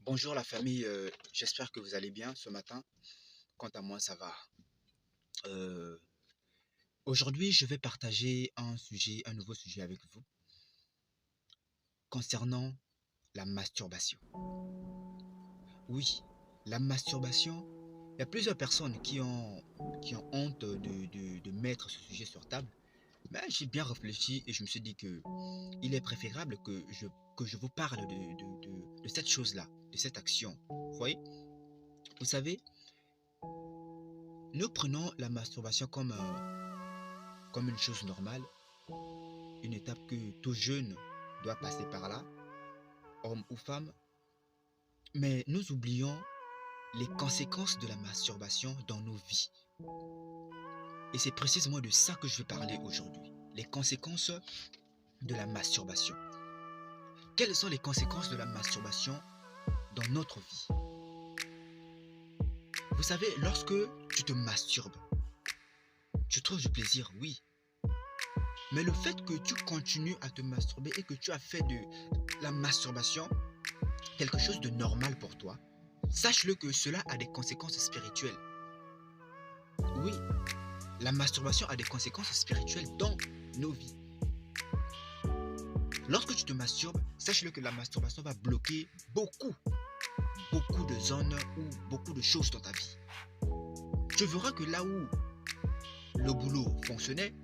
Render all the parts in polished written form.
Bonjour la famille, j'espère que vous allez bien ce matin. Quant à moi, ça va. Euh, Aujourd'hui, je vais partager un nouveau sujet avec vous concernant la masturbation. Oui, la masturbation, il y a plusieurs personnes qui ont honte de mettre ce sujet sur table, mais j'ai bien réfléchi et je me suis dit que il est préférable que je vous parle de cette chose-là, de cette action. Vous voyez, vous savez, nous prenons la masturbation comme une chose normale, une étape que tout jeune doit passer par là, homme ou femme, mais nous oublions les conséquences de la masturbation dans nos vies. Et c'est précisément de ça que je vais parler aujourd'hui, les conséquences de la masturbation. Quelles sont les conséquences de la masturbation dans notre vie? Vous savez, lorsque tu te masturbes, tu trouves du plaisir, oui. Mais le fait que tu continues à te masturber et que tu as fait de la masturbation quelque chose de normal pour toi, sache-le que cela a des conséquences spirituelles. Oui, la masturbation a des conséquences spirituelles dans nos vies. Lorsque tu te masturbes, sache-le que la masturbation va bloquer beaucoup de zones ou beaucoup de choses dans ta vie. Tu verras que là où le boulot fonctionnait,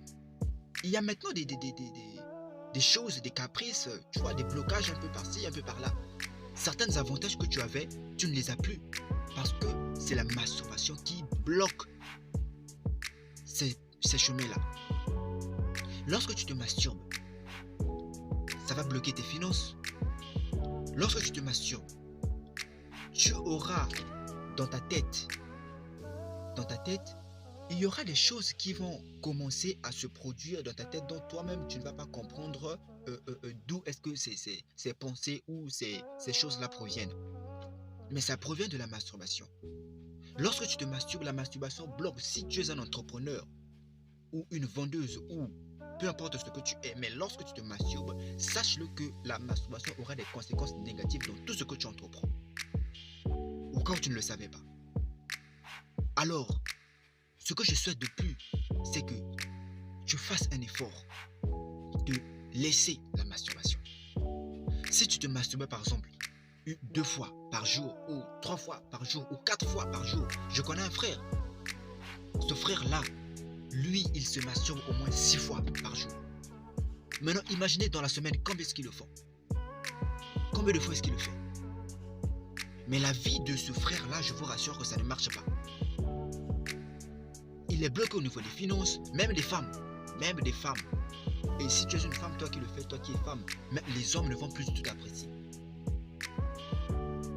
il y a maintenant des choses, des caprices, tu vois, des blocages un peu par-ci, un peu par-là. Certains avantages que tu avais, tu ne les as plus parce que c'est la masturbation qui bloque ces chemins-là. Lorsque tu te masturbes, ça va bloquer tes finances. Lorsque tu te masturbes, tu auras dans ta tête, il y aura des choses qui vont commencer à se produire dans ta tête dont toi-même tu ne vas pas comprendre d'où est-ce que ces pensées ou ces choses-là proviennent. Mais ça provient de la masturbation. Lorsque tu te masturbes, la masturbation bloque. Si tu es un entrepreneur ou une vendeuse ou peu importe ce que tu es, mais lorsque tu te masturbes, sache-le que la masturbation aura des conséquences négatives dans tout ce que tu entreprends. Ou quand tu ne le savais pas. Alors, ce que je souhaite de plus, c'est que tu fasses un effort de laisser la masturbation. Si tu te masturbes par exemple 2 fois par jour ou 3 fois par jour ou 4 fois par jour, je connais un frère. Ce frère-là, lui, il se masturbe au moins 6 fois par jour. Maintenant, imaginez dans la semaine combien est-ce qu'il le fait. Combien de fois est-ce qu'il le fait? Mais la vie de ce frère-là, je vous rassure que ça ne marche pas. Il est bloqué au niveau des finances, même des femmes. Même des femmes. Et si tu es une femme, toi qui le fais, toi qui es femme, les hommes ne vont plus du tout t'apprécier.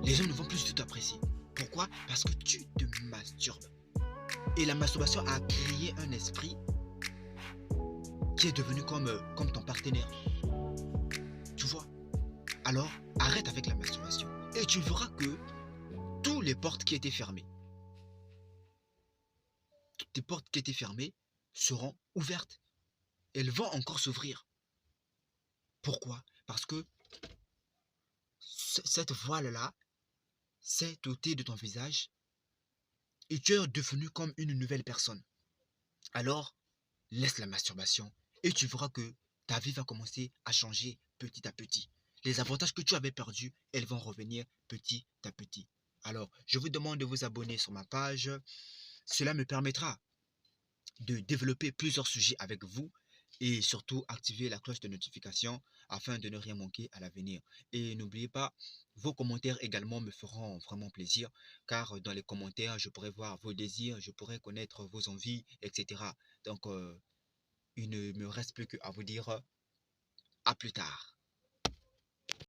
Les hommes ne vont plus du tout t'apprécier. Pourquoi? Parce que tu te masturbes. Et la masturbation a créé un esprit qui est devenu comme ton partenaire. Tu vois? Alors, arrête avec la masturbation. Et tu verras que toutes les portes qui étaient fermées, toutes les portes qui étaient fermées seront ouvertes. Elles vont encore s'ouvrir. Pourquoi? Parce que cette voile-là s'est ôtée de ton visage et tu es devenu comme une nouvelle personne. Alors, laisse la masturbation et tu verras que ta vie va commencer à changer petit à petit. Les avantages que tu avais perdus, elles vont revenir petit à petit. Alors, je vous demande de vous abonner sur ma page. Cela me permettra de développer plusieurs sujets avec vous et surtout activer la cloche de notification afin de ne rien manquer à l'avenir. Et n'oubliez pas, vos commentaires également me feront vraiment plaisir car dans les commentaires, je pourrai voir vos désirs, je pourrai connaître vos envies, etc. Donc, il ne me reste plus qu'à vous dire à plus tard.